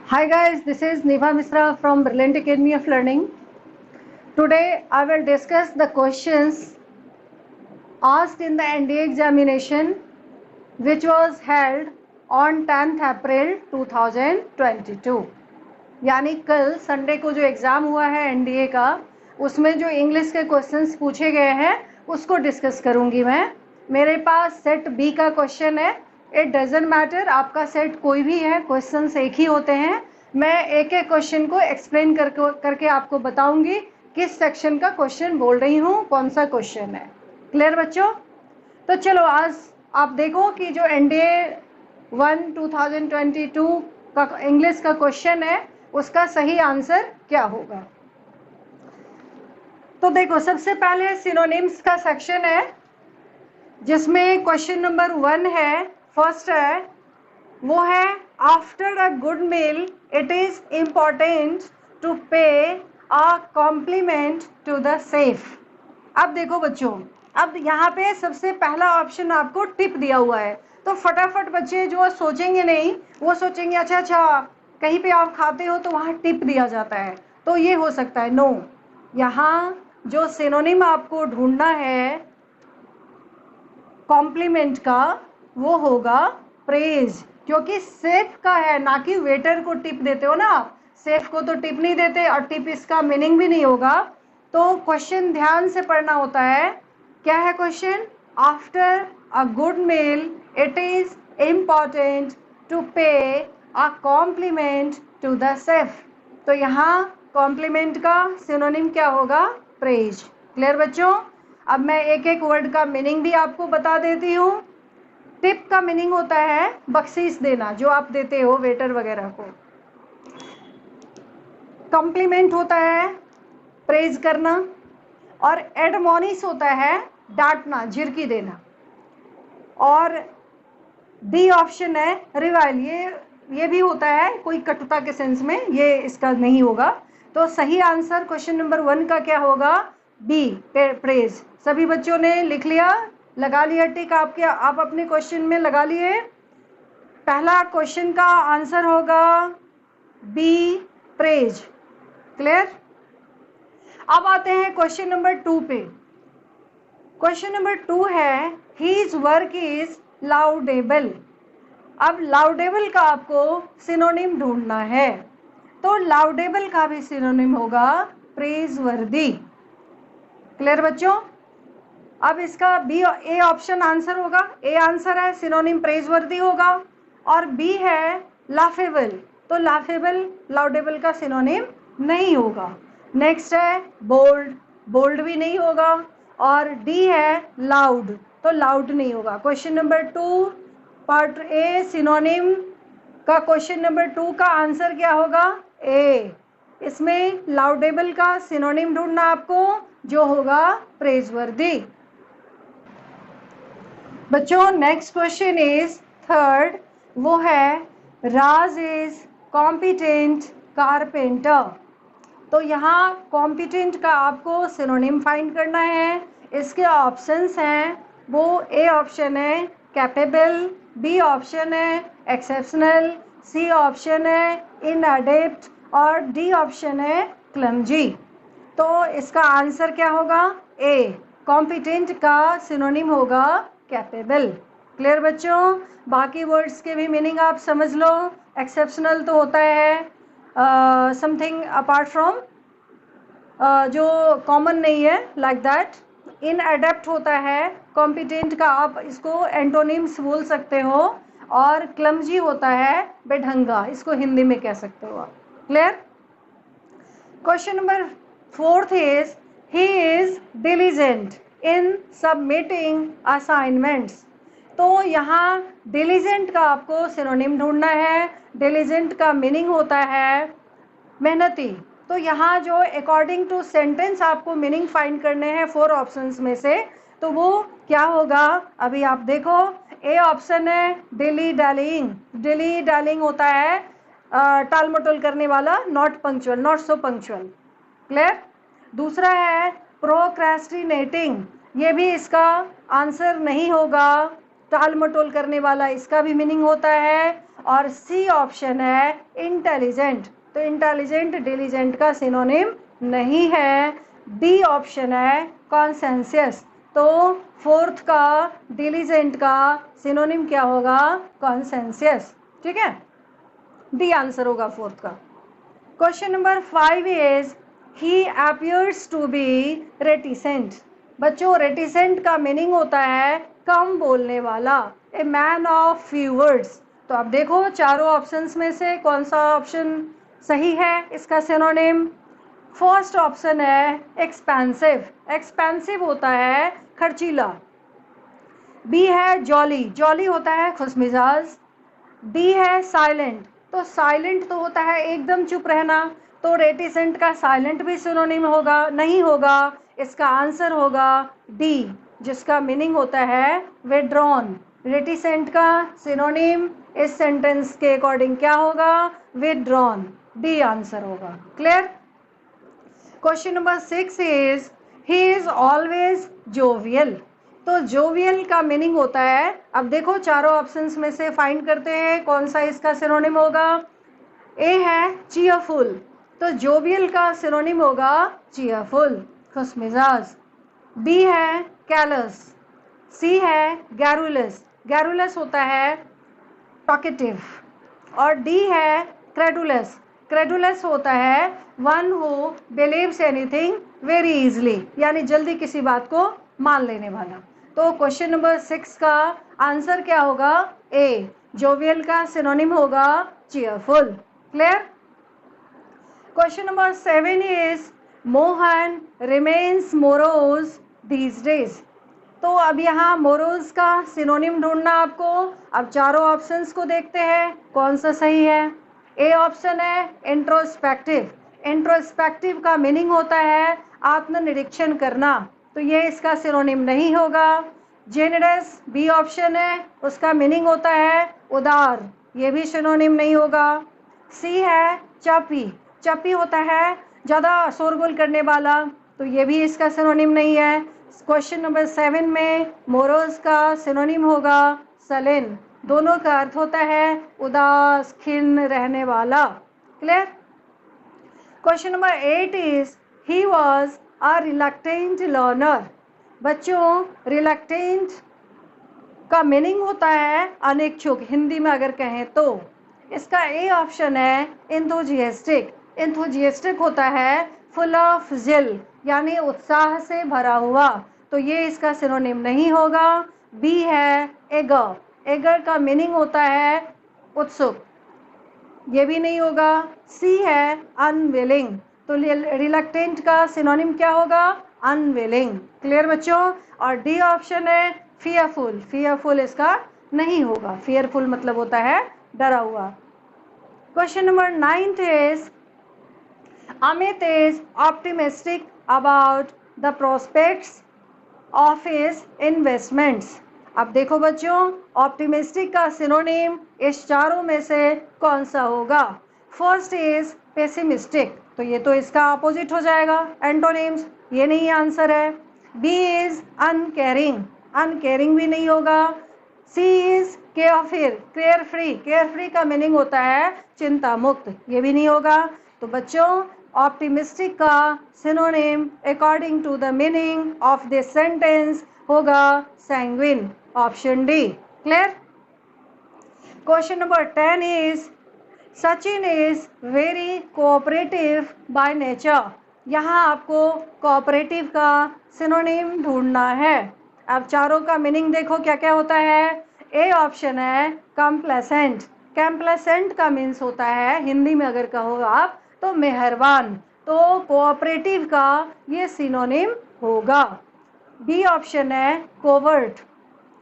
Hi guys, this is Neva Misra from Brilliant Academy of Learning. Today I will discuss the questions asked in the NDA examination which was held on 10th April 2022. यानी कल Sunday को जो exam हुआ है NDA का, उसमें जो English के क्वेश्चंस पूछे गए हैं उसको डिस्कस करूंगी मैं। मेरे पास सेट बी का क्वेश्चन है। इट डजेंट मैटर आपका सेट कोई भी है, क्वेश्चंस एक ही होते हैं। मैं एक एक क्वेश्चन को एक्सप्लेन करके आपको बताऊंगी किस सेक्शन का क्वेश्चन बोल रही हूँ, कौन सा क्वेश्चन है। क्लियर बच्चों? तो चलो आज आप देखो कि जो एनडीए 1 2022 का इंग्लिश का क्वेश्चन है उसका सही आंसर क्या होगा। तो देखो, सबसे पहले सिनोनिम्स का सेक्शन है जिसमें क्वेश्चन नंबर 1 है, फर्स्ट है, वो है after a good meal it is important to pay a compliment to the chef. अब देखो बच्चों, अब यहाँ पे सबसे पहला ऑप्शन आपको टिप दिया हुआ है, तो फटाफट बच्चे जो सोचेंगे नहीं, वो सोचेंगे अच्छा कहीं पे आप खाते हो तो वहाँ टिप दिया जाता है, तो ये हो सकता है। नो, यहाँ जो सिनोनिम आपको ढूंढना है कॉम्प्लीमेंट का वो होगा प्रेज, क्योंकि सेफ का है, ना कि वेटर को टिप देते हो ना आप। सेफ को तो टिप नहीं देते और टिप इसका मीनिंग भी नहीं होगा। तो क्वेश्चन ध्यान से पढ़ना होता है। क्या है question? After a good meal it is important to pay a compliment to the chef. तो यहाँ कॉम्प्लीमेंट का सिनोनिम क्या होगा? प्रेज। क्लियर बच्चों? अब मैं एक एक वर्ड का मीनिंग भी आपको बता देती हूँ। टिप का मीनिंग होता है बख्शीश देना, जो आप देते हो वेटर वगैरह को। कॉम्प्लीमेंट होता है प्रेज करना, और एडमोनिश होता है डांटना, झिड़की देना। और डी ऑप्शन है रिवाइल, ये भी होता है कोई कटुता के सेंस में, ये इसका नहीं होगा। तो सही आंसर क्वेश्चन नंबर 1 का क्या होगा? B, praise. सभी बच्चों ने लिख लिया, लगा लिया टिक? आप अपने क्वेश्चन में लगा लिए। पहला क्वेश्चन का आंसर होगा बी, प्रेज। क्लियर? अब आते हैं क्वेश्चन नंबर 2 पे। क्वेश्चन नंबर 2 है हीज वर्क इज लाउडेबल। अब लाउडेबल का आपको सिनोनिम ढूंढना है, तो लाउडेबल का भी सिनोनिम होगा प्रेज वर्दी। क्लियर बच्चों? अब इसका बी, ए ऑप्शन आंसर होगा। ए आंसर है सिनोनिम प्रेज वर्दी होगा, और बी है लाफेबल, तो लाफेबल लाउडेबल का सिनोनिम नहीं होगा। नेक्स्ट है बोल्ड, बोल्ड भी नहीं होगा, और डी है लाउड, तो लाउड नहीं होगा। Question number 2 part A synonym का क्वेश्चन नंबर 2 का आंसर क्या होगा? ए। इसमें लाउडेबल का सिनोनिम ढूंढना आपको, जो होगा प्रेजवर्दी। बच्चों नेक्स्ट क्वेश्चन इज थर्ड, वो है राज इज कॉम्पिटेंट कारपेंटर। तो यहाँ कॉम्पिटेंट का आपको सिनोनिम फाइंड करना है। इसके ऑप्शंस हैं, वो ए ऑप्शन है कैपेबल, बी ऑप्शन है एक्सेप्शनल, सी ऑप्शन है इनएडेप्ट, और डी ऑप्शन है क्लमजी। तो इसका आंसर क्या होगा? ए, कॉम्पिटेंट का सिनोनिम होगा कैपेबल। क्लियर बच्चों? बाकी वर्ड्स के भी मीनिंग आप समझ लो। एक्सेप्शनल तो होता है समथिंग अपार्ट फ्रॉम, जो कॉमन नहीं है, लाइक दैट। इनएडेप्ट होता है कॉम्पिटेंट का, आप इसको एंटोनिम्स बोल सकते हो। और क्लमजी होता है बेढंगा, इसको हिंदी में कह सकते हो आप। Clear? Question number 4 is he is diligent in submitting assignments. तो यहाँ डिलीजेंट का आपको सिनोनिम ढूंढना है। डिलीजेंट का मीनिंग होता है मेहनती। तो यहाँ जो अकॉर्डिंग टू सेंटेंस आपको मीनिंग फाइंड करने हैं 4 ऑप्शंस में से, तो वो क्या होगा अभी आप देखो। ए ऑप्शन है डिली डैलिंग, डिली डैलिंग होता है टाल मटोल करने वाला, not punctual, not so punctual. Clear? दूसरा है प्रोक्रेस्टिनेटिंग, ये भी इसका आंसर नहीं होगा, टाल मटोल करने वाला, इसका भी मीनिंग होता है। और सी ऑप्शन है इंटेलिजेंट, तो इंटेलिजेंट डिलीजेंट का सिनोनिम नहीं है। डी ऑप्शन है कॉन्सेंसियस, तो फोर्थ का डिलीजेंट का सिनोनिम क्या होगा? कॉन्सेंसियस। ठीक है, डी आंसर होगा फोर्थ का। Question number 5 is he appears to be reticent. बच्चों रेटिसेंट का मीनिंग होता है कम बोलने वाला, a man of few words. तो अब देखो चारों ऑप्शंस में से कौन सा ऑप्शन सही है इसका सिनोनिम? फर्स्ट ऑप्शन है एक्सपेंसिव, एक्सपेंसिव होता है खर्चीला। बी है जॉली, जॉली होता है खुशमिजाज। डी है साइलेंट, तो साइलेंट तो होता है एकदम चुप रहना, तो रेटिसेंट का साइलेंट भी सिनोनिम होगा नहीं होगा, इसका आंसर होगा डी, जिसका मीनिंग होता है विड्रॉन। रेटिसेंट का सिनोनिम इस सेंटेंस के अकॉर्डिंग क्या होगा? विड्रॉन, डी आंसर होगा। Clear? Question number 6 is he is always jovial. तो जोवियल का मीनिंग होता है, अब देखो चारों ऑप्शंस में से फाइंड करते हैं कौन सा इसका सिनोनिम होगा। ए है चीयरफुल, तो जोवियल का सिनोनिम होगा चीयरफुल, खुशमिजाज। बी है कैलस, सी है गैरुलस, गैरुलस होता है टॉकेटिव, और डी है क्रेडुलस, क्रेडुलस होता है one who believes anything very easily, यानी जल्दी किसी बात को मान लेने वाला। तो क्वेश्चन नंबर 6 का आंसर क्या होगा? ए, जोवियल का सिनोनिम होगा cheerful. Clear? Question number 7 is Mohan remains morose these days. तो अब यहाँ मोरोज का सिनोनिम ढूंढना आपको। अब चारों ऑप्शंस को देखते हैं कौन सा सही है। ए ऑप्शन है इंट्रोस्पेक्टिव, इंट्रोस्पेक्टिव का मीनिंग होता है आत्मनिरीक्षण करना, तो ये इसका सिनोनिम नहीं होगा। जेनरस बी ऑप्शन है, उसका मीनिंग होता है उदार, ये भी सिनोनिम नहीं होगा। सी है चपी, चपी होता है ज़्यादा शोरगुल करने वाला, तो ये भी इसका सिनोनिम नहीं है। क्वेश्चन नंबर 7 में मोरोज का सिनोनिम होगा सलेन, दोनों का अर्थ होता है उदास खिन्न रहने वाला। Clear? Question number 8 is he was a reluctant learner. बच्चों रिलक्टेंट का मीनिंग होता है अनिच्छुक, हिंदी में अगर कहें तो। इसका ए ऑप्शन है एंथुजियास्टिक, एंथुजियास्टिक होता है फुल ऑफ जिल, यानी उत्साह से भरा हुआ, तो ये इसका सिनोनिम नहीं होगा। बी है एगर, एगर का मीनिंग होता है उत्सुक, ये भी नहीं होगा। सी है अनविलिंग, तो रिलक्टेंट का सिनोनिम क्या होगा? अनविलिंग। क्लियर बच्चों? और डी ऑप्शन है फियरफुल, फियरफुल इसका नहीं होगा, फियरफुल मतलब होता है डरा हुआ। Question number 9 is Amit is optimistic about the prospects of his investments. अब देखो बच्चों ऑप्टिमिस्टिक का सिनोनिम इस चारों में से कौन सा होगा? फर्स्ट इज पेसिमिस्टिक, तो ये तो इसका अपोजिट हो जाएगा, एंटोनिम्स, ये नहीं आंसर है। बी इज अनकेयरिंग, अनकेयरिंग भी नहीं होगा। She is carefree, care free, care free का मीनिंग होता है चिंता मुक्त, ये भी नहीं होगा। तो बच्चों ऑप्टिमिस्टिक का synonym according to the meaning of this sentence होगा sanguine, option D. Clear? Question number 10 is Sachin is very cooperative by nature. यहाँ आपको कोऑपरेटिव का सिनोनिम ढूंढना है। अब चारों का मीनिंग देखो क्या क्या होता है। ए ऑप्शन है कम्प्लेसेंट, कम्प्लेसेंट का मीन्स होता है हिंदी में अगर कहो आप तो मेहरबान, तो कोऑपरेटिव का ये सिनोनिम होगा। बी ऑप्शन है कोवर्ट,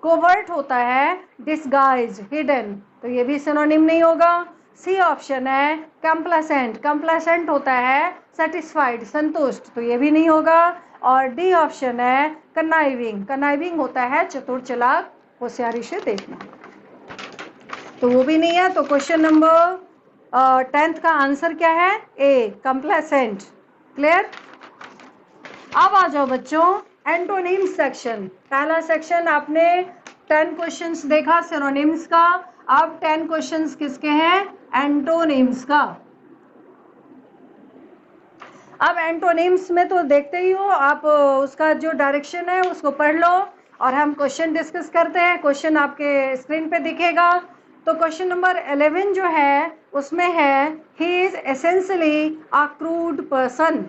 कोवर्ट होता है डिस्गाइज, हिडन, तो ये भी सिनोनिम नहीं होगा। सी ऑप्शन है कंप्लेसेंट, कंप्लेसेंट होता है सेटिस्फाइड, संतुष्ट, तो ये भी नहीं होगा। और डी ऑप्शन है कनाइविंग, कनाइविंग होता है चतुर चालाक, होशियारी से देखना, तो वो भी नहीं है। तो क्वेश्चन नंबर 10th का आंसर क्या है? ए, कंप्लेसेंट। क्लियर? अब आ जाओ बच्चों एंटोनिम सेक्शन। पहला सेक्शन आपने 10 क्वेश्चंस देखा सिनोनिम्स का। अब 10 क्वेश्चंस किसके हैं? एंटोनिम्स का। अब एंटोनिम्स में तो देखते ही हो आप, उसका जो डायरेक्शन है उसको पढ़ लो और हम क्वेश्चन डिस्कस करते हैं। क्वेश्चन आपके स्क्रीन पे दिखेगा। तो क्वेश्चन नंबर 11 जो है उसमें है he is essentially a crude person.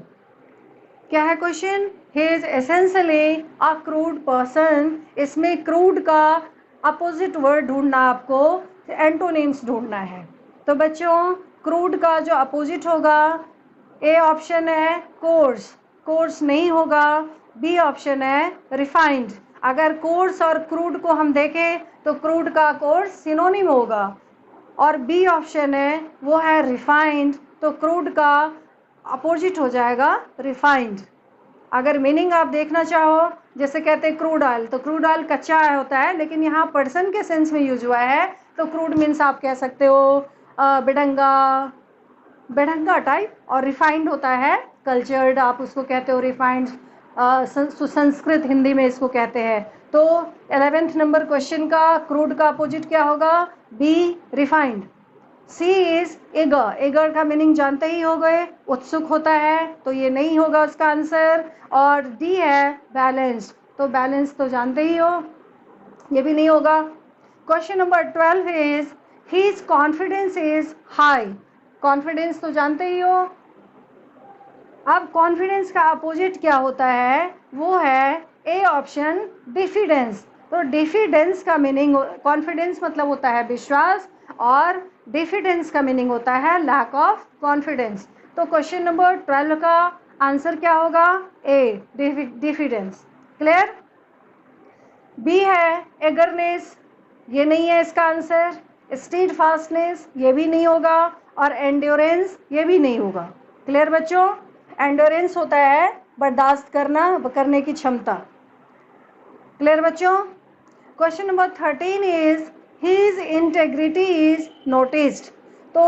क्या है question? He is essentially a crude person. इसमें क्रूड का अपोजिट वर्ड ढूंढना, आपको एंटोनिम्स ढूंढना है। तो बच्चों क्रूड का जो अपोजिट होगा, ए ऑप्शन है कोर्स, कोर्स नहीं होगा। बी ऑप्शन है रिफाइंड। अगर कोर्स और क्रूड को हम देखें तो क्रूड का कोर्स सिनोनिम होगा, और बी ऑप्शन है वो है रिफाइंड, तो क्रूड का अपोजिट हो जाएगा रिफाइंड। अगर मीनिंग आप देखना चाहो, जैसे कहते हैं क्रूड ऑयल, तो क्रूड ऑयल कच्चा होता है, लेकिन यहाँ पर्सन के सेंस में यूज हुआ है। तो क्रूड मीन्स आप कह सकते हो बेडंगा, बेढंगा टाइप, और रिफाइंड होता है कल्चर्ड, आप उसको कहते हो रिफाइंड, सुसंस्कृत हिंदी में इसको कहते हैं। तो 11th नंबर क्वेश्चन का क्रूड का अपोजिट क्या होगा? B refined. C is eager, eager का मीनिंग जानते ही हो गए, उत्सुक होता है, तो ये नहीं होगा उसका आंसर। और डी है बैलेंस्ड, तो बैलेंस तो जानते ही हो, ये भी नहीं होगा। Question number 12 is his confidence is high. Confidence तो जानते ही हो। अब कॉन्फिडेंस का अपोजिट क्या होता है? वो है ए ऑप्शन डिफिडेंस। तो डिफिडेंस का मीनिंग, कॉन्फिडेंस मतलब होता है विश्वास, और डिफिडेंस का मीनिंग होता है लैक ऑफ कॉन्फिडेंस। तो क्वेश्चन नंबर 12 का आंसर क्या होगा? ए डिफिडेंस। क्लियर? बी है एगरनेस, ये नहीं है इसका आंसर। स्टीड फास्टनेस, ये भी नहीं होगा। और एंड्योरेंस, ये भी नहीं होगा। क्लियर बच्चों? एंड्योरेंस होता है बर्दाश्त करने की क्षमता। क्लियर बच्चों? Question number 13 is his integrity is noticed. तो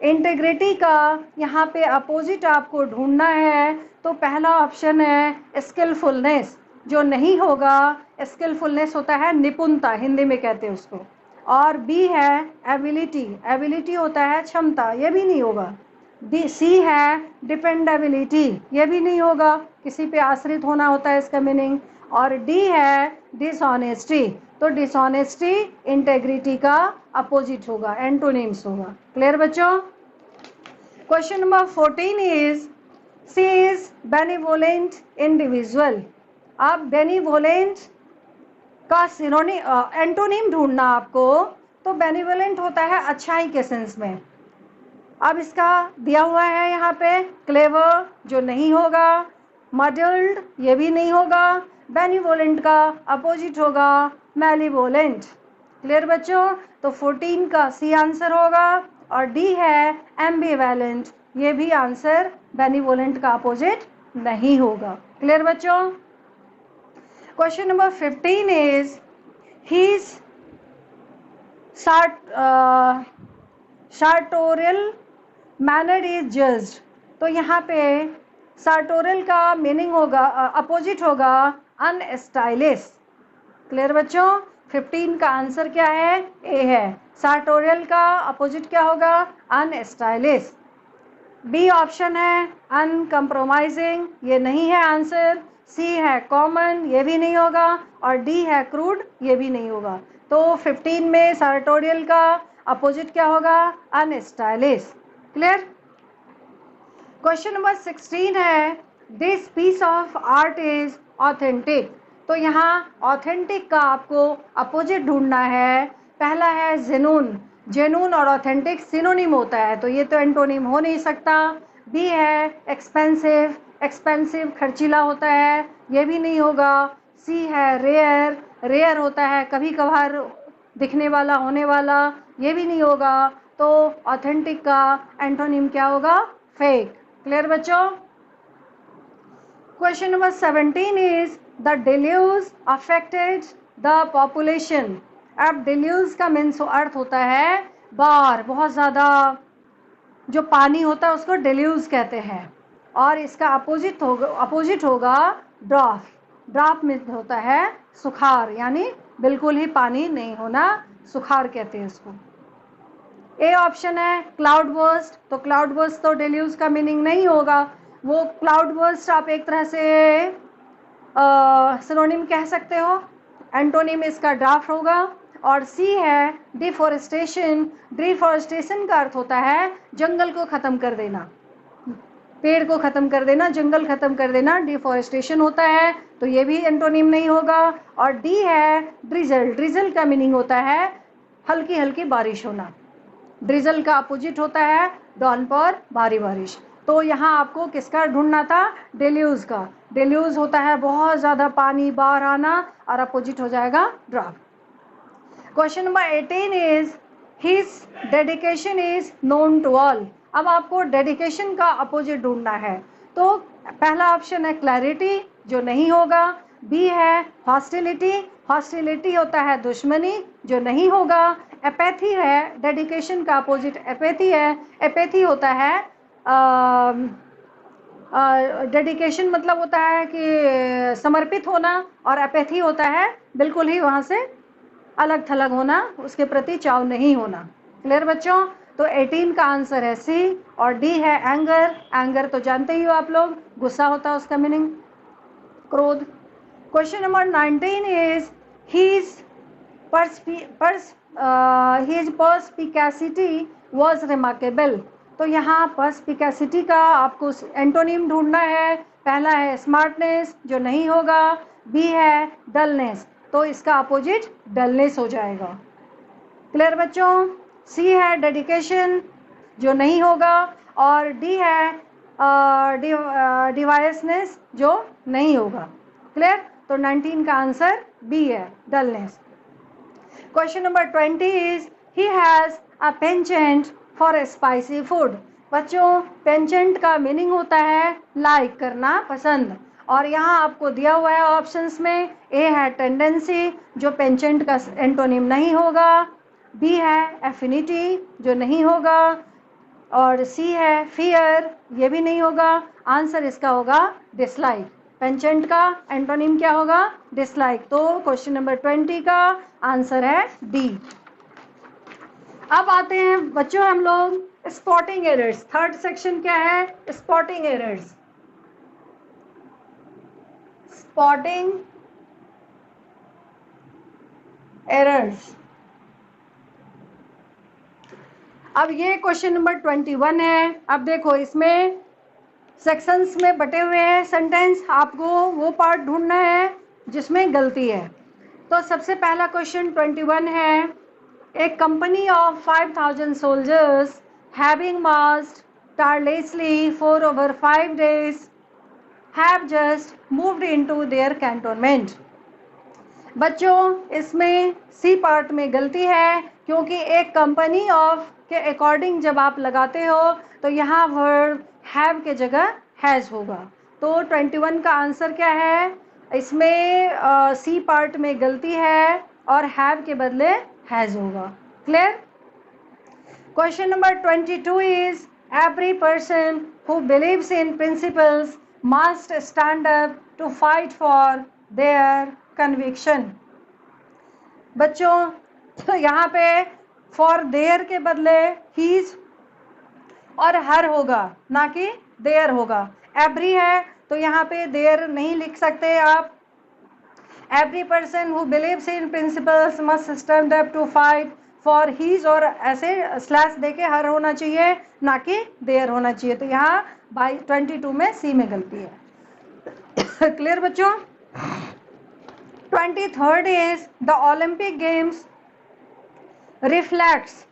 इंटेग्रिटी का यहाँ पे अपोजिट आपको ढूंढना है। तो पहला ऑप्शन है स्किलफुलनेस, जो नहीं होगा। स्किलफुलनेस होता है निपुणता, हिंदी में कहते हैं उसको। और बी है एबिलिटी, एबिलिटी होता है क्षमता, ये भी नहीं होगा। डी सी है डिपेंडेबिलिटी, ये भी नहीं होगा, किसी पे आश्रित होना होता है इसका मीनिंग। और डी है डिसऑनेस्टी, तो डिसऑनेस्टी इंटेग्रिटी का अपोजिट होगा, एंटोनिम्स होगा। क्लियर बच्चों? Question number 14 is C is benevolent individual. अब बेनिवोलेंट का सिनोनिम एंटोनिम ढूंढना आपको। तो बेनिवोलेंट होता है अच्छाई के सेंस में। अब इसका दिया हुआ है यहाँ पे क्लेवर, जो नहीं होगा। मडल्ड, ये भी नहीं होगा। बेनिवोलेंट का अपोजिट होगा मैलिवोलेंट। क्लियर बच्चों? तो 14 का सी आंसर होगा। और डी है एम्बिवैलेंट, ये भी आंसर बेनिवोलेंट का अपोजिट नहीं होगा। क्लियर बच्चों? Question number 15 is his sartorial manner is judged. तो यहाँ पे sartorial का मीनिंग होगा, अपोजिट होगा अनस्टाइलिश। क्लियर बच्चों? 15 का आंसर क्या है? ए है। sartorial का अपोजिट क्या होगा? अनस्टाइलिश। बी ऑप्शन है अनकम्प्रोमाइजिंग, ये नहीं है आंसर। सी है कॉमन, ये भी नहीं होगा। और डी है क्रूड, ये भी नहीं होगा। तो 15 में sartorial का अपोजिट क्या होगा? अनस्टाइलिश। क्लियर? क्वेश्चन नंबर 16 है this piece of art is authentic. तो यहाँ ऑथेंटिक का आपको अपोजिट ढूंढना है। पहला है जेनून, जेनून और ऑथेंटिक सिनोनिम होता है, तो ये तो एंटोनिम हो नहीं सकता। बी है एक्सपेंसिव, एक्सपेंसिव खर्चीला होता है, ये भी नहीं होगा। सी है रेयर, रेयर होता है कभी कभार दिखने वाला, होने वाला, ये भी नहीं होगा। तो ऑथेंटिक का एंटोनिम क्या होगा? फेक। क्लियर बच्चों? Question number 17 is the deluge affected the population. अब डिल्यूज का मीन्स अर्थ होता है बाढ़, बहुत ज़्यादा जो पानी होता है उसको डिल्यूज कहते हैं। और इसका अपोजिट होगा ड्राफ। ड्राफ मीन्स होता है सुखार, यानी बिल्कुल ही पानी नहीं होना, सुखार कहते हैं इसको। ए ऑप्शन है क्लाउड बर्स्ट, तो क्लाउड बर्स्ट तो डेल्यूज का मीनिंग नहीं होगा, वो क्लाउड बर्स्ट आप एक तरह से सिनोनिम कह सकते हो, एंटोनिम इसका ड्राफ्ट होगा। और सी है डिफोरेस्टेशन, डिफोरेस्टेशन का अर्थ होता है जंगल को ख़त्म कर देना, पेड़ को ख़त्म कर देना, जंगल ख़त्म कर देना डिफोरेस्टेशन होता है, तो ये भी एंटोनिम नहीं होगा। और डी है ड्रिजल, ड्रिजल का मीनिंग होता है हल्की हल्की बारिश होना, ड्रिजल का अपोजिट होता है डाउनपोर, भारी बारिश। तो यहाँ आपको किसका ढूंढना था, डेल्यूज का। डेल्यूज होता है बहुत ज़्यादा पानी बाहर आना, और अपोजिट हो जाएगा draft. Question number 18 is his dedication is known to all. अब आपको डेडिकेशन का अपोजिट ढूंढना है, तो पहला ऑप्शन है क्लैरिटी, जो नहीं होगा। बी है हॉस्टिलिटी, हॉस्टिलिटी होता है दुश्मनी, जो नहीं होगा। एपैथी है, डेडिकेशन का अपोजिट एपैथी है, एपैथी होता है डेडिकेशन मतलब होता है कि समर्पित होना, और एपैथी होता है बिल्कुल ही वहाँ से अलग थलग होना, उसके प्रति चाव नहीं होना। क्लियर बच्चों? तो 18 का आंसर है सी, और डी है एंगर। एंगर तो जानते ही हो आप लोग, गुस्सा होता है उसका मीनिंग, क्रोध। Question number 19 is his perspicacity was remarkable. तो यहाँ पर्सपिकेसिटी का आपको एंटोनिम ढूंढना है। पहला है स्मार्टनेस, जो नहीं होगा। बी है डलनेस, तो इसका अपोजिट डलनेस हो जाएगा। क्लियर बच्चों? सी है डेडिकेशन, जो नहीं होगा, और डी है डिवाइसनेस, जो नहीं होगा। क्लियर? तो 19 का आंसर बी है, dullness. Question number 20 is he has a penchant for spicy food. बच्चों, पेंचेंट का मीनिंग होता है लाइक करना, पसंद, और यहाँ आपको दिया हुआ है ऑप्शंस में, ए है टेंडेंसी, जो पेंचेंट का एंटोनिम नहीं होगा। बी है एफिनिटी, जो नहीं होगा, और सी है फियर, ये भी नहीं होगा। आंसर इसका होगा डिसलाइक। पेंचेंट का एंटोनिम क्या होगा? डिसलाइक। तो क्वेश्चन नंबर 20 का आंसर है डी। अब आते हैं बच्चों हम लोग स्पॉटिंग एरर्स। थर्ड सेक्शन क्या है? Spotting errors. Spotting errors. अब ये क्वेश्चन नंबर 21 है। अब देखो, इसमें सेक्शंस में बटे हुए हैं सेंटेंस, आपको वो पार्ट ढूंढना है जिसमें गलती है। तो सबसे पहला क्वेश्चन 21 है, A company of 5000 soldiers having marched tirelessly for over 5 days have just moved into their cantonment। बच्चों, इसमें सी पार्ट में गलती है, क्योंकि एक कंपनी ऑफ के अकॉर्डिंग जब आप लगाते हो तो यहाँ वर्ब हैव के जगह हैज़ होगा। तो 21 का आंसर क्या है? इसमें सी पार्ट में गलती है और हैव के बदले हैज़ होगा। Clear? Question number 22 is every person who believes in principles must stand up to fight for their conviction. बच्चों, तो यहाँ पे फॉर देयर के बदले हीज और हर होगा, ना कि देयर होगा। एवरी है तो यहाँ पे देयर नहीं लिख सकते आप। Every person who believes in principles must stand up to fight for his, और ऐसे स्लैश देके हर होना चाहिए, ना कि देयर होना चाहिए। तो यहाँ बाई 22 में सी में गलती है। क्लियर बच्चों? 23rd is the Olympic Games reflects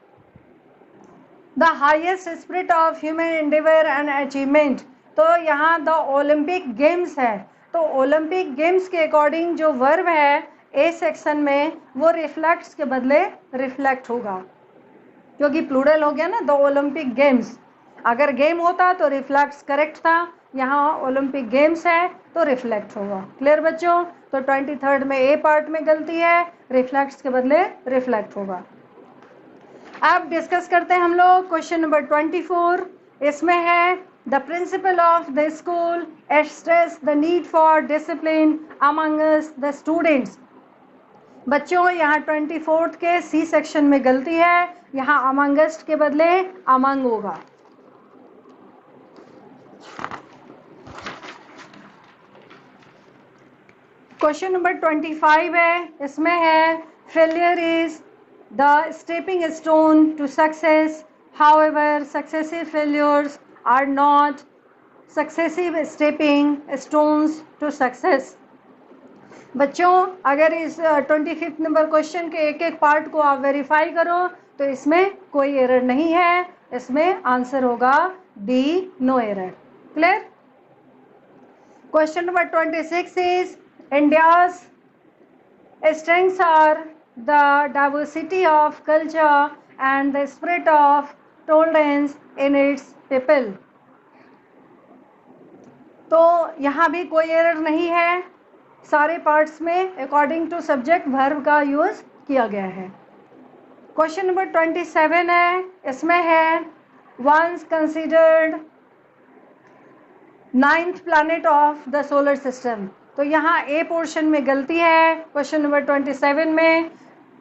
the highest spirit of human endeavor and achievement। तो यहाँ द ओलंपिक गेम्स है, तो ओलंपिक गेम्स के अकॉर्डिंग जो वर्ब है ए सेक्शन में वो रिफ्लेक्ट्स के बदले रिफ्लेक्ट होगा, क्योंकि प्लूरल हो गया ना, द ओलंपिक गेम्स। अगर गेम होता तो रिफ्लेक्ट्स करेक्ट था, यहाँ ओलंपिक गेम्स है तो रिफ्लेक्ट होगा। क्लियर बच्चों? तो 23rd में ए पार्ट में गलती है, रिफ्लेक्ट्स के बदले रिफ्लेक्ट होगा। अब डिस्कस करते हैं हम लोग क्वेश्चन नंबर 24। इसमें है the principle of the school stress the need for discipline Among Us the students. बच्चों यहाँ 24th के सी सेक्शन में गलती है, यहाँ अमंगस्ट के बदले अमंग होगा। क्वेश्चन नंबर 25 है, इसमें है failure is the stepping stone to success, however successive failures are not successive stepping stones to success. बच्चों अगर इस 25 नंबर क्वेश्चन के एक एक पार्ट को आप वेरीफाई करो तो इसमें कोई एरर नहीं है, इसमें आंसर होगा D, no error. Clear? Question number 26 is India's strengths are the diversity of culture and the spirit of tolerance in its people। तो यहाँ भी कोई एरर नहीं है, सारे पार्ट्स में अकॉर्डिंग टू सब्जेक्ट वर्ब का यूज किया गया है। क्वेश्चन नंबर 27 है, इसमें है once considered 9th planet of the solar system. तो यहाँ ए पोर्शन में गलती है, क्वेश्चन नंबर 27 में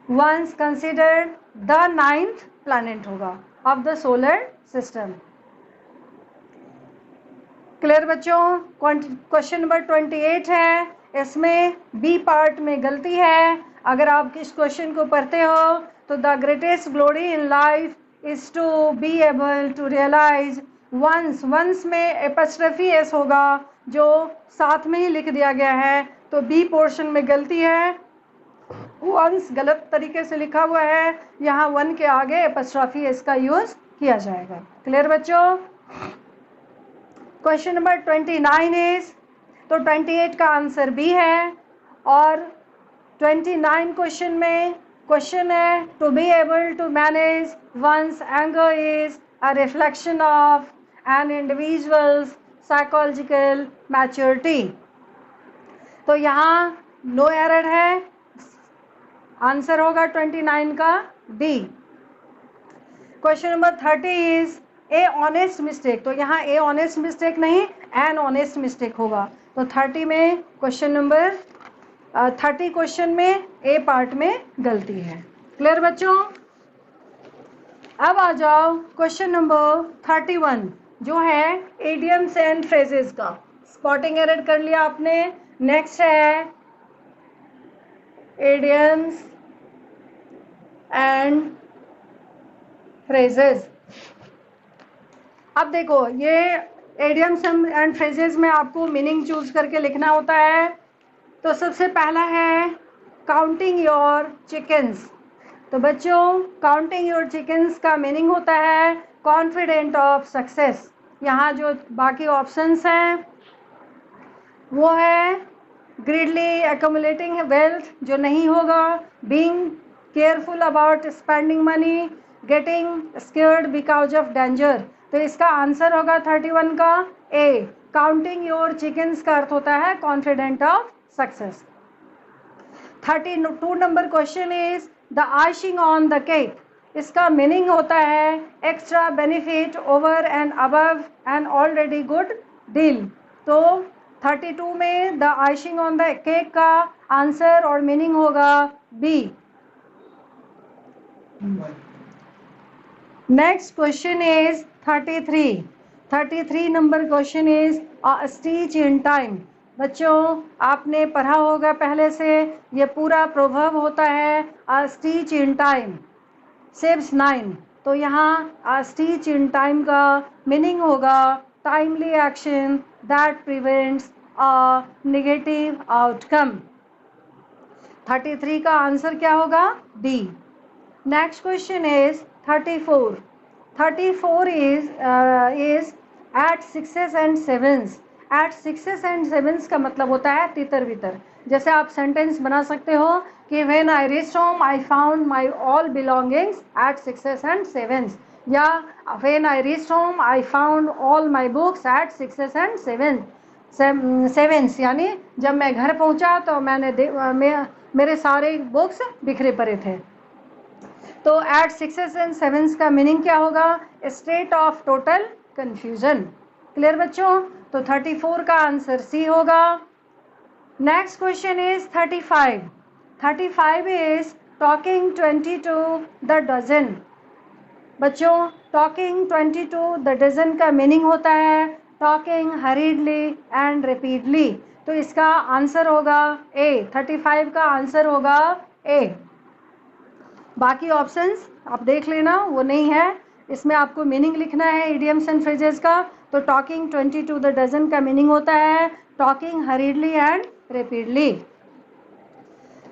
once considered the 9th planet होगा of the solar system. Clear बच्चों? क्वेश्चन नंबर 28 है, इसमें बी पार्ट में गलती है। अगर आप इस क्वेश्चन को पढ़ते हो तो the greatest glory in life is to be able to realise once, once में एपस्ट्रफी एस होगा जो साथ में ही लिख दिया गया है, तो बी पोर्शन में गलती है, वंस गलत तरीके से लिखा हुआ है, यहाँ वन के आगे एपस्ट्रफी एस का यूज किया जाएगा। क्लियर बच्चों? क्वेश्चन नंबर 29 इज, तो 28 का आंसर बी है, और 29 क्वेश्चन में क्वेश्चन है to be able to manage once anger is a reflection of an individual's psychological maturity. तो यहाँ नो एरर है, आंसर होगा 29 का D. Question number 30 is a honest mistake. तो यहाँ ए ऑनेस्ट मिस्टेक नहीं, एन ऑनेस्ट मिस्टेक होगा। तो 30 में क्वेश्चन नंबर 30 क्वेश्चन में ए पार्ट में गलती है। क्लियर बच्चों? अब आ जाओ क्वेश्चन नंबर 31 जो है इडियम्स एंड फ्रेजेस का। स्पॉटिंग एरर कर लिया आपने। नेक्स्ट है इडियम्स एंड फ्रेजेस। अब देखो, ये इडियम्स एंड फ्रेजेस में आपको मीनिंग चूज करके लिखना होता है। तो सबसे पहला है काउंटिंग योर चिकन्स। तो बच्चों काउंटिंग योर चिकन्स का मीनिंग होता है कॉन्फिडेंट ऑफ सक्सेस। यहाँ जो बाकी ऑप्शंस हैं वो है ग्रीडली एक्यूमुलेटिंग वेल्थ, जो नहीं होगा, being careful about spending money, getting scared because of danger. तो इसका आंसर होगा 31 का ए। काउंटिंग योर चिकन्स का अर्थ होता है कॉन्फिडेंट ऑफ सक्सेस। 32 नंबर question is the icing on the cake. इसका मीनिंग होता है extra benefit over and above an already good deal. तो 32 में the icing on the cake का आंसर और मीनिंग होगा B. Next question is 33 number question is a stitch in time. बच्चों आपने पढ़ा होगा पहले से, ये पूरा प्रोवर्ब होता है a stitch in time saves 9। तो यहाँ अ स्टीच इन टाइम का मीनिंग होगा timely action that prevents a negative outcome. 33 का आंसर क्या होगा? D. Next question is 34 is at 6s and 7s। At 6s and 7s का मतलब होता है तितर बितर। जैसे आप सेंटेंस बना सकते हो कि when I reached home I found my all belongings at 6s and 7s, या when I reached home I found all my books at 6s and 7s, यानी जब मैं घर पहुंचा तो मेरे सारे बुक्स बिखरे पड़े थे। तो एट 6s and 7s का मीनिंग क्या होगा? State of total confusion. Clear बच्चों? तो 34 का आंसर सी होगा। Next question is 35 35 is talking 20 to the dozen. बच्चों टॉकिंग 20 टू द डजन का मीनिंग होता है टॉकिंग हरीडली एंड रिपीटली। तो इसका आंसर होगा ए, 35 का आंसर होगा ए। बाकी ऑप्शंस आप देख लेना, वो नहीं है, इसमें आपको मीनिंग लिखना है इडियम्स एंड फ्रेजेस का। तो टॉकिंग 20 टू द डजन का मीनिंग होता है talking hurriedly and repeatedly.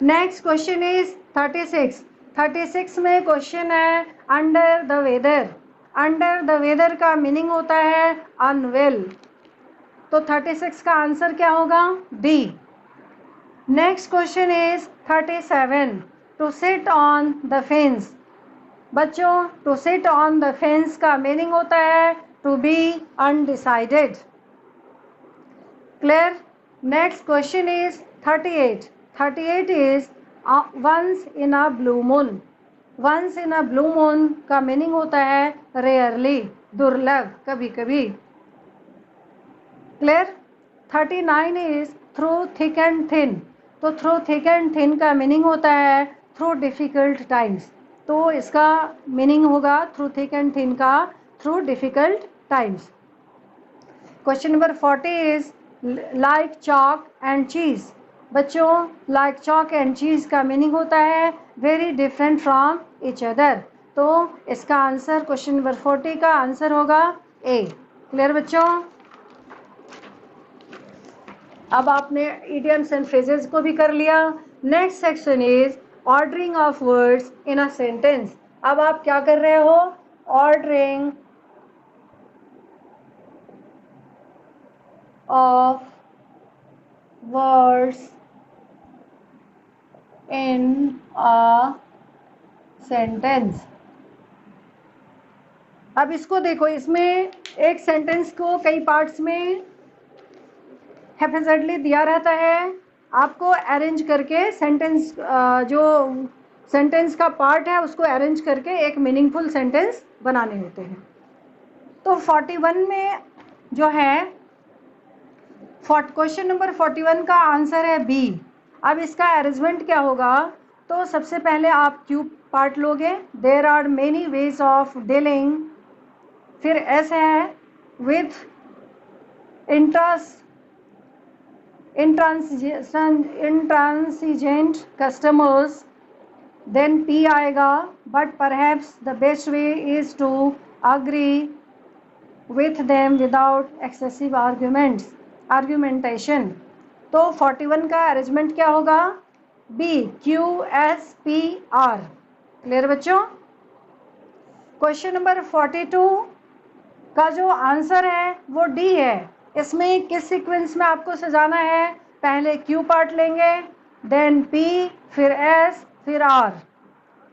Next question is 36। 36 में क्वेश्चन है under the weather. Under the weather का मीनिंग होता है अनवेल। तो 36 का आंसर क्या होगा? D. Next question is 37। To sit on the fence. बच्चों to sit on the fence का मीनिंग होता है to be undecided. Clear? Next question is 38। 38 is once in a blue moon. Once in a blue moon का meaning होता है rarely, दुर्लभ, कभी कभी। Clear? 39 is through thick and thin. तो थ्रू थिक एंड थिन का मीनिंग होता है थ्रू डिफिकल्ट टाइम्स। तो इसका मीनिंग होगा थ्रू थिक एंड थिन का through difficult times. Question number 40 is like chalk and cheese. बच्चों लाइक चॉक एंड चीज का मीनिंग होता है very different from each other. तो इसका आंसर क्वेश्चन नंबर 40 का आंसर होगा ए। क्लियर बच्चों? अब आपने इडियम्स एंड फ्रेजेस को भी कर लिया। Next section is ordering of words in a sentence. अब आप क्या कर रहे हो? Ordering of words in a sentence. अब इसको देखो, इसमें एक सेंटेंस को कई पार्ट्स में हैफेजर्डली दिया रहता है। आपको अरेंज करके सेंटेंस, जो सेंटेंस का पार्ट है उसको अरेंज करके एक मीनिंगफुल सेंटेंस बनाने होते हैं। तो 41 में जो है क्वेश्चन नंबर 41 का आंसर है बी। अब इसका अरेंजमेंट क्या होगा? तो सबसे पहले आप क्यू पार्ट लोगे, there are many ways of dealing. फिर एस है with intransigent customers। Then P आएगा but perhaps the best way is to agree with them without excessive argumentation. तो 41 का अरेंजमेंट क्या होगा? B, Q S P R. Clear बच्चों? Question number 42 का जो आंसर है वो डी है। इसमें किस सीक्वेंस में आपको सजाना है? पहले क्यू पार्ट लेंगे, देन पी, फिर एस, फिर आर।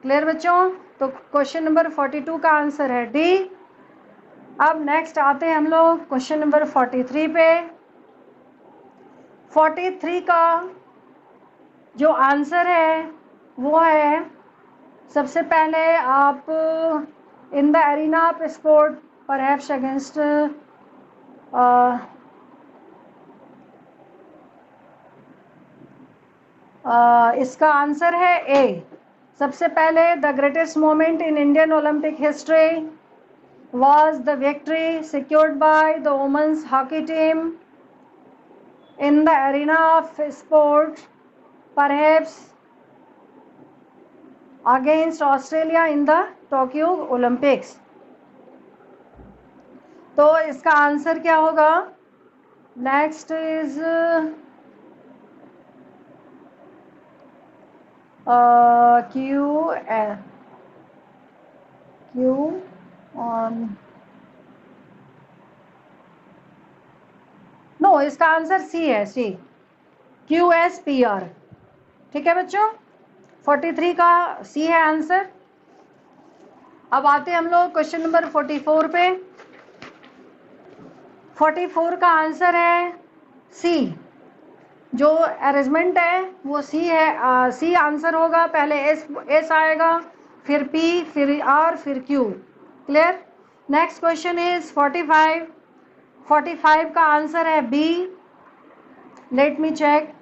क्लियर बच्चों? तो क्वेश्चन नंबर 42 का आंसर है डी। अब नेक्स्ट आते हैं हम लोग क्वेश्चन नंबर 43 पे। 43 का जो आंसर है वो है, सबसे पहले आप in the arena of sport perhaps against, इसका आंसर है ए। सबसे पहले the greatest moment in Indian Olympic history was the victory secured by the women's hockey team in the arena of sport, perhaps against Australia in the Tokyo Olympics। तो इसका answer क्या होगा? Next is Q on, no, इसका answer C है, C, Q S P R. ठीक है बच्चों? 43 का सी है आंसर। अब आते हैं हम लोग क्वेश्चन नंबर 44 पे। 44 का आंसर है सी। जो अरेंजमेंट है वो सी है, सी आंसर होगा। पहले एस आएगा, फिर पी, फिर आर, फिर Q. Clear? Next question is 45। 45 का आंसर है B. Let me check.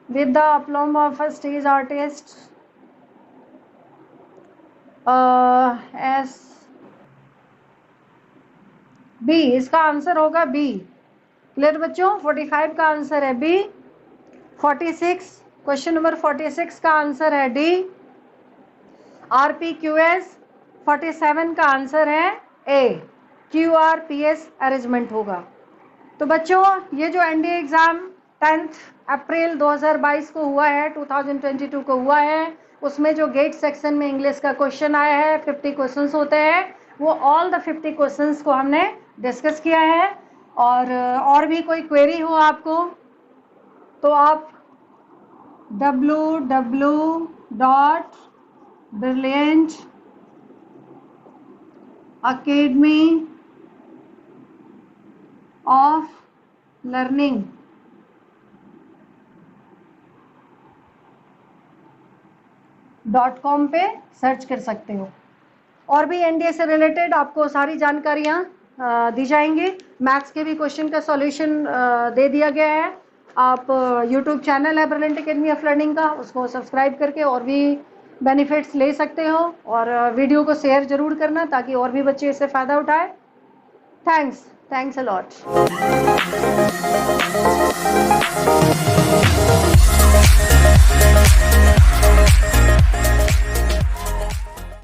with the aplomb of a stage artist. S B, इसका आंसर होगा बी। क्लियर बच्चों? 45 का आंसर है बी। 46, क्वेश्चन नंबर 46 का आंसर है डी, RPQS। 47 का आंसर है ए, QRPS अरेंजमेंट होगा। तो बच्चों ये जो एनडीए एग्जाम 10 अप्रैल 2022 को हुआ है, 2022 को हुआ है, उसमें जो गेट सेक्शन में इंग्लिश का क्वेश्चन आया है, 50 क्वेश्चंस होते हैं, वो ऑल द 50 क्वेश्चंस को हमने डिस्कस किया है। और भी कोई क्वेरी हो आपको तो आप www.brilliantacademyoflearning.com पे सर्च कर सकते हो। और भी एनडीए से रिलेटेड आपको सारी जानकारियाँ दी जाएंगी। मैथ्स के भी क्वेश्चन का सॉल्यूशन दे दिया गया है। आप यूट्यूब चैनल है ब्रिलियंट एकेडमी ऑफ लर्निंग का, उसको सब्सक्राइब करके और भी बेनिफिट्स ले सकते हो। और वीडियो को शेयर जरूर करना ताकि और भी बच्चे इससे फ़ायदा उठाए। Thanks a lot.